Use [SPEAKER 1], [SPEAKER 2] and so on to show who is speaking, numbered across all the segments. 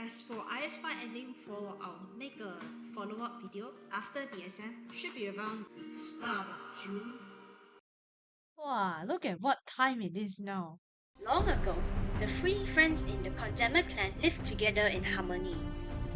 [SPEAKER 1] As for IS5 Ending, I'll make a follow-up video after the exam. Should be around start of June.
[SPEAKER 2] Wow, look at what time it is now.
[SPEAKER 3] Long ago, the three friends in the Kazdel clan lived together in harmony.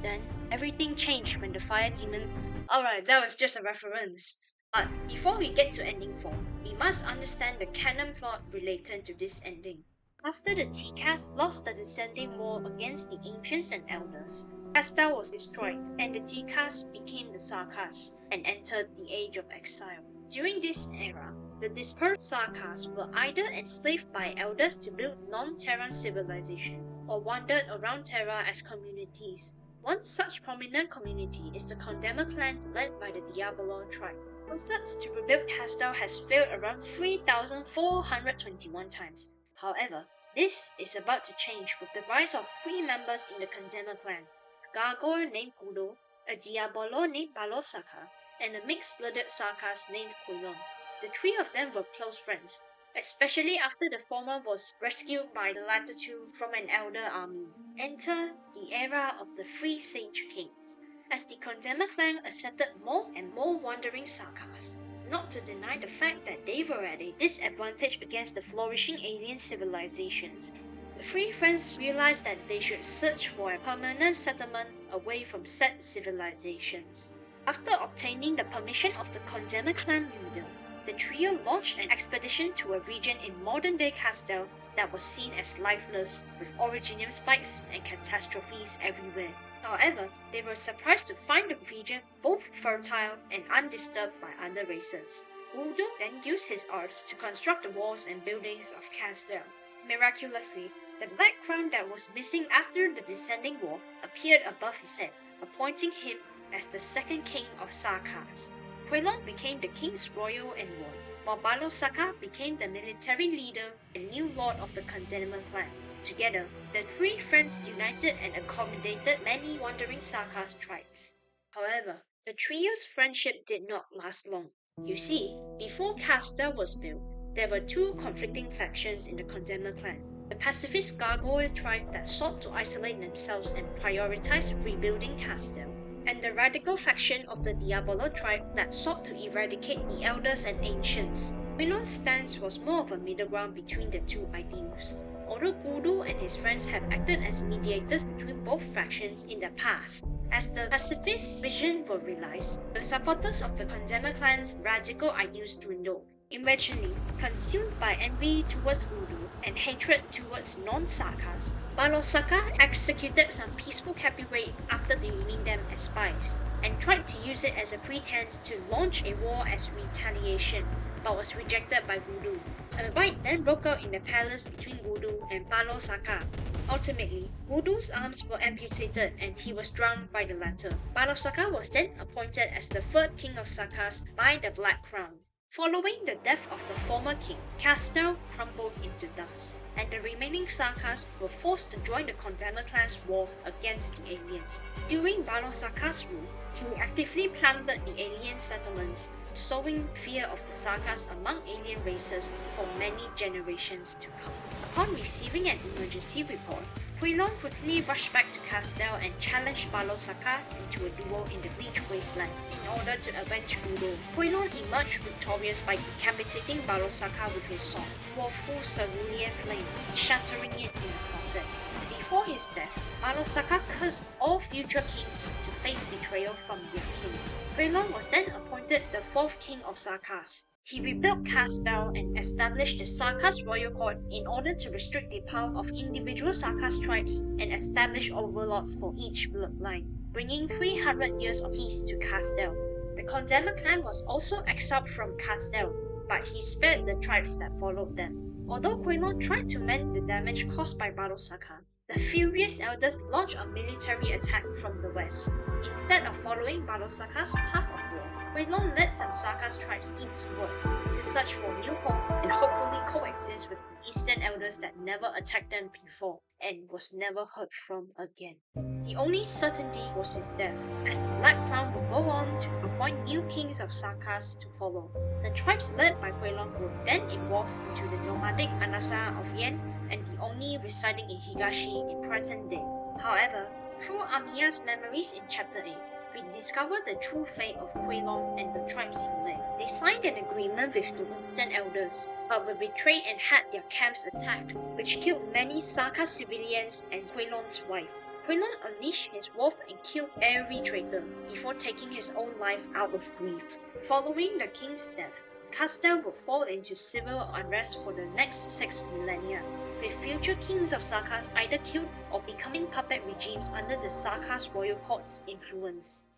[SPEAKER 3] Then, everything changed when the fire demon... Alright, that was just a reference. But before we get to ending 4, we must understand the canon plot related to this ending. After the T-Cast lost the descending war against the Ancients and Elders, Kazdel was destroyed and the T-Cast became the Sarkaz and entered the Age of Exile. During this era, the dispersed Sarkaz were either enslaved by elders to build non-Terran civilization or wandered around Terra as communities. One such prominent community is the Kazdel clan led by the Diablo tribe. Efforts to rebuild Kazdel has failed around 3,421 times. However, this is about to change with the rise of 3 members in the Kazdel clan: a gargoyle named Gudo, a Diablo named Balosaka, and a mixed-blooded Sarkaz named Qui'lon. The 3 of them were close friends, especially after the former was rescued by the latter 2 from an elder army. Enter the era of the 3 Sage Kings, as the Kazdel clan accepted more and more wandering Sarkaz, not to deny the fact that they were at a disadvantage against the flourishing alien civilizations. The 3 friends realized that they should search for a permanent settlement away from said civilizations. After obtaining the permission of the Kazdel clan leader, the trio launched an expedition to a region in modern-day Kazdel that was seen as lifeless, with originium spikes and catastrophes everywhere. However, they were surprised to find the region both fertile and undisturbed by other races. Gudo then used his arts to construct the walls and buildings of Kazdel. Miraculously, the black crown that was missing after the descending war appeared above his head, appointing him as the second king of Sarkaz. Qui'lon became the king's royal envoy, while Balosaka became the military leader and new lord of the Kazdel clan. Together, the 3 friends united and accommodated many wandering Sarkaz tribes. However, the trio's friendship did not last long. You see, before Kazdel was built, there were 2 conflicting factions in the Kazdel clan: the pacifist Gargoyle tribe that sought to isolate themselves and prioritize rebuilding Kazdel, and the radical faction of the Diablo tribe that sought to eradicate the Elders and Ancients. Qui'lon's stance was more of a middle ground between the 2 ideals. Although Gudo and his friends have acted as mediators between both factions in the past, as the pacifist vision were realized, the supporters of the Kazdel clan's radical ideals dwindled, eventually consumed by envy towards Gudo and hatred towards non-Sarkaz. Balosaka executed some peaceful capibrate after deeming them as spies, and tried to use it as a pretense to launch a war as retaliation, but was rejected by Gudo. A fight then broke out in the palace between Gudo and Balosaka. Ultimately, Gudo's arms were amputated and he was drowned by the latter. Balosaka was then appointed as the 3rd king of Sarkaz by the Black Crown. Following the death of the former king, Kazdel crumbled into dust, and the remaining Sarkaz were forced to join the Kazdel clan's war against the aliens. During Balosaka's rule, he actively plundered the alien settlements, sowing fear of the Sarkaz among alien races for many generations to come. Upon receiving an emergency report, Qui'lon quickly rushed back to Kazdel and challenged Balosaka into a duel in the Lich wasteland in order to avenge Gudo. Qui'lon emerged victorious by decapitating Balosaka with his sword, powerful cerulean flame, shattering it in the process. Before his death, Balosaka cursed all future kings to face betrayal from their king. Qui'lon was then appointed the 4th king of Sarkaz. He rebuilt Kazdel and established the Sarkaz royal court in order to restrict the power of individual Sarkaz tribes and establish overlords for each bloodline, bringing 300 years of peace to Kazdel. The Kazdel clan was also exiled from Kazdel, but he spared the tribes that followed them. Although Qui'lon tried to mend the damage caused by Balosaka, the furious elders launched a military attack from the west. Instead of following Balosaka's path of war, Qui'lon led some Sarkaz tribes eastwards to search for new home and hopefully coexist with the eastern elders that never attacked them before and was never heard from again. The only certainty was his death, as the Black Crown would go on to appoint new kings of Sarkaz to follow. The tribes led by Qui'lon would then evolve into the nomadic Anasa of Yen and the only residing in Higashi in present day. However, Through Amiya's memories in Chapter 8, we discover the true fate of Qui'lon and the tribes he led. They signed an agreement with the Eastern Elders, but were betrayed and had their camps attacked, which killed many Sarkaz civilians and Qui'lon's wife. Qui'lon unleashed his wrath and killed every traitor before taking his own life out of grief. Following the king's death, Kazdel would fall into civil unrest for the next 6 millennia, with future kings of Sarkaz either killed or becoming puppet regimes under the Sarkaz royal court's influence.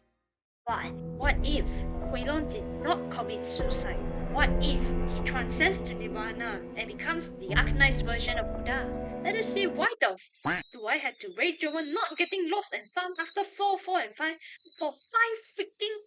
[SPEAKER 3] But what if Qui'lon did not commit suicide? What if he transcends to Nirvana and becomes the Arknights version of Buddha? Let us see why the f do I have to rage over not getting lost and found after 4, 4, and 5 for 5 freaking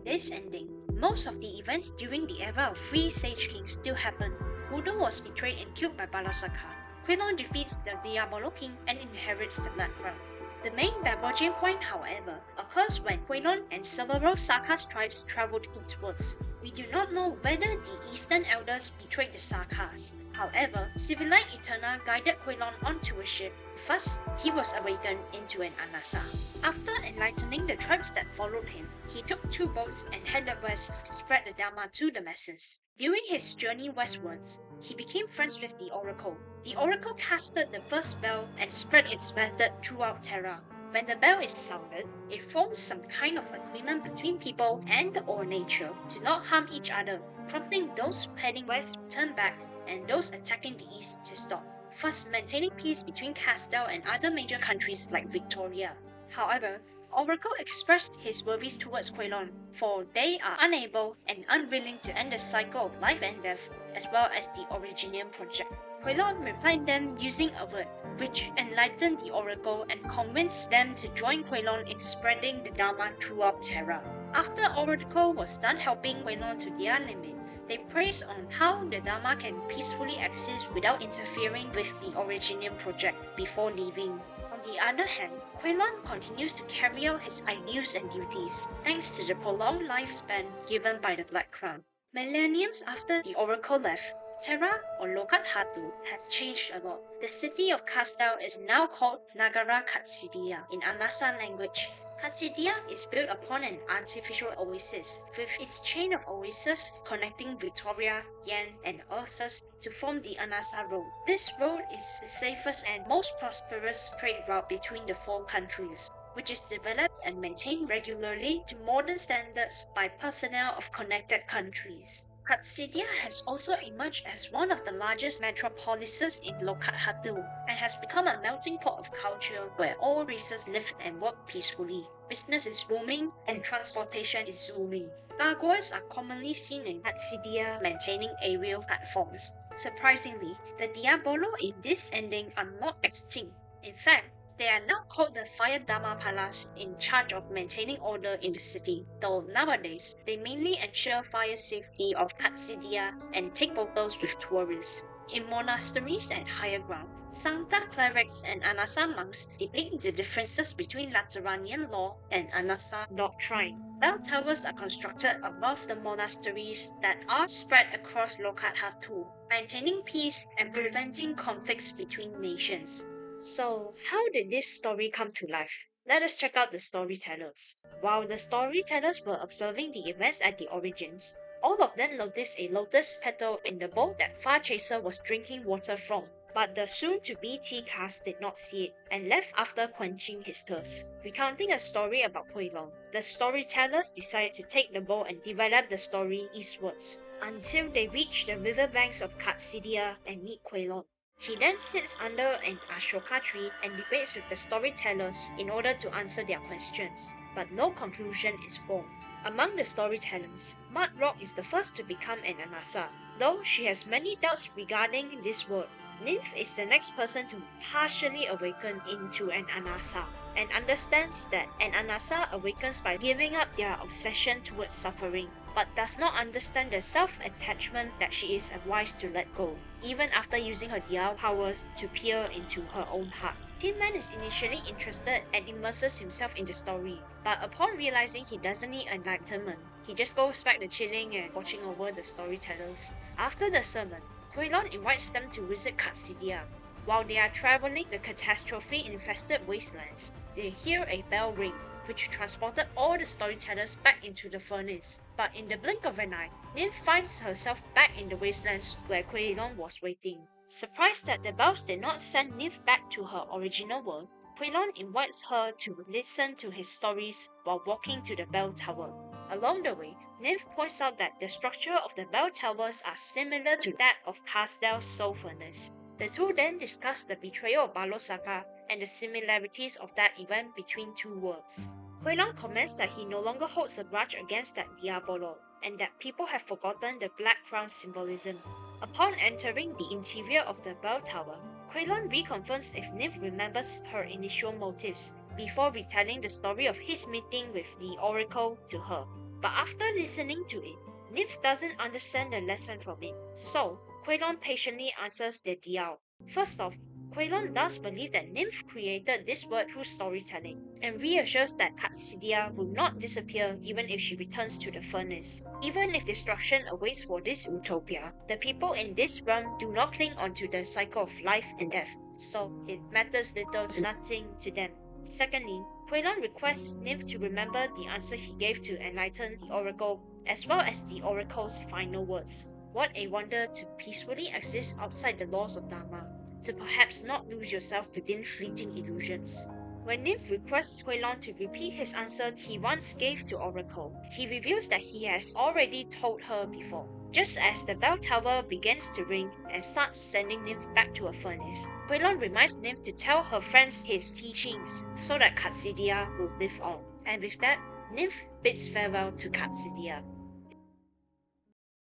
[SPEAKER 3] This ending, most of the events during the era of 3 Sage Kings still happen. Buddha was betrayed and killed by Balasaka. Qui'lon defeats the Diabolo King and inherits the Black Crown. The main diverging point, however, occurs when Qui'lon and several Sarkaz tribes travelled eastwards. We do not know whether the Eastern Elders betrayed the Sarkaz. However, Civilite Eterna guided Qui'lon onto a ship. First, he was awakened into an Anasa. After enlightening the tribes that followed him, he took 2 boats and headed west to spread the Dharma to the masses. During his journey westwards, he became friends with the Oracle. The Oracle casted the first bell and spread its method throughout Terra. When the bell is sounded, it forms some kind of agreement between people and or nature to not harm each other, prompting those heading west to turn back and those attacking the east to stop, thus maintaining peace between Kazdel and other major countries like Victoria. However, Oracle expressed his worries towards Qui'lon, for they are unable and unwilling to end the cycle of life and death, as well as the Originium project. Qui'lon replied them using a word, which enlightened the Oracle and convinced them to join Qui'lon in spreading the Dharma throughout Terra. After Oracle was done helping Qui'lon to their limit, they praised on how the Dharma can peacefully exist without interfering with the Originium project before leaving. On the other hand, Qui'lon continues to carry out his ideals and duties, thanks to the prolonged lifespan given by the Black Crown. Millenniums after the Oracle left, Terra, or Lokat Hatu, has changed a lot. The city of Kazdel is now called Nagara Katsidia in Anasa language. Katsidia is built upon an artificial oasis, with its chain of oases connecting Victoria, Yan, and Ursus to form the Anasa Road. This road is the safest and most prosperous trade route between the 4 countries, which is developed and maintained regularly to modern standards by personnel of connected countries. Katsidia has also emerged as one of the largest metropolises in Lokat Hatu and has become a melting pot of culture where all races live and work peacefully. Business is booming and transportation is zooming. Gargoyles are commonly seen in Katsidia maintaining aerial platforms. Surprisingly, the Diabolo in this ending are not extinct. In fact, they are now called the Fire Dharma Palace, in charge of maintaining order in the city, though nowadays they mainly ensure fire safety of Katsidia and take photos with tourists. In monasteries and higher ground, Sancta clerics and Anasa monks debate the differences between Lateranian law and Anasa doctrine. Bell towers are constructed above the monasteries that are spread across Lokat Hatu, maintaining peace and preventing conflicts between nations. So, how did this story come to life? Let us check out the storytellers. While the storytellers were observing the events at the origins, all of them noticed a lotus petal in the bowl that Far Chaser was drinking water from. But the soon-to-be tea cask did not see it, and left after quenching his thirst. Recounting a story about Qui'lon, the storytellers decided to take the bowl and develop the story eastwards, until they reach the riverbanks of Katsidia and meet Qui'lon. He then sits under an Ashoka tree and debates with the storytellers in order to answer their questions, but no conclusion is formed. Among the storytellers, Mud Rock is the first to become an Anasa, though she has many doubts regarding this word. Nymph is the next person to partially awaken into an Anasa, and understands that an Anasa awakens by giving up their obsession towards suffering, but does not understand the self-attachment that she is advised to let go, even after using her Diao powers to peer into her own heart. Tin Man is initially interested and immerses himself in the story, but upon realizing he doesn't need enlightenment, he just goes back to chilling and watching over the storytellers. After the sermon, Qui'lon invites them to visit Kaśjñāna. While they are traveling the catastrophe-infested wastelands, they hear a bell ring, which transported all the storytellers back into the furnace. But in the blink of an eye, Nymph finds herself back in the wastelands where Qui'lon was waiting. Surprised that the bells did not send Nymph back to her original world, Qui'lon invites her to listen to his stories while walking to the bell tower. Along the way, Nymph points out that the structure of the bell towers are similar to that of Kazdel's soul furnace. The two then discuss the betrayal of Balosaka and the similarities of that event between two worlds. Qui'lon comments that he no longer holds a grudge against that Diabolo, and that people have forgotten the Black Crown symbolism. Upon entering the interior of the bell tower, Qui'lon reconfirms if Nymph remembers her initial motives, before retelling the story of his meeting with the Oracle to her. But after listening to it, Nymph doesn't understand the lesson from it, so Qui'lon patiently answers the Diao. First off, Qui'lon does believe that Nymph created this world through storytelling, and reassures that Kaśjñāna will not disappear even if she returns to the furnace. Even if destruction awaits for this utopia, the people in this realm do not cling onto the cycle of life and death, so it matters little to nothing to them. Secondly, Qui'lon requests Nymph to remember the answer he gave to enlighten the Oracle, as well as the Oracle's final words. What a wonder to peacefully exist outside the laws of Dharma, to perhaps not lose yourself within fleeting illusions. When Nymph requests Qui'lon to repeat his answer he once gave to Oracle, he reveals that he has already told her before. Just as the bell tower begins to ring and starts sending Nymph back to a furnace, Qui'lon reminds Nymph to tell her friends his teachings so that Kaśjñāna will live on. And with that, Nymph bids farewell to Kaśjñāna.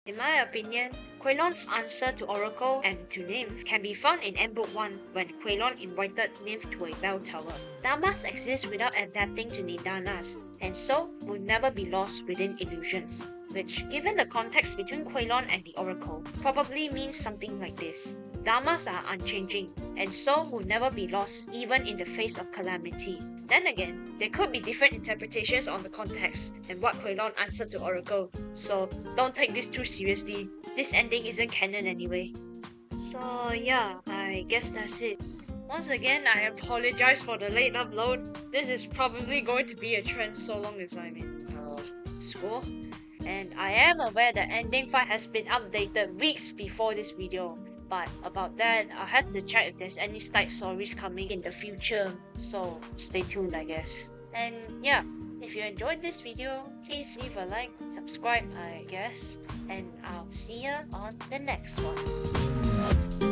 [SPEAKER 3] In my opinion, Qui'lon's answer to Oracle and to Nymph can be found in Endbook 1 when Qui'lon invited Nymph to a bell tower. Dharmas exist without adapting to Nidanas, and so will never be lost within illusions, which, given the context between Qui'lon and the Oracle, probably means something like this. Dharmas are unchanging, and so will never be lost even in the face of calamity. Then again, there could be different interpretations on the context and what Qui'lon answered to Oracle, so don't take this too seriously. This ending isn't canon anyway. So yeah, I guess that's it. Once again, I apologize for the late upload. This is probably going to be a trend so long as I'm in school. And I am aware that Ending 5 has been updated weeks before this video. But about that, I'll have to check if there's any side stories coming in the future, so stay tuned I guess. And yeah, if you enjoyed this video, please leave a like, subscribe I guess, and I'll see ya on the next one.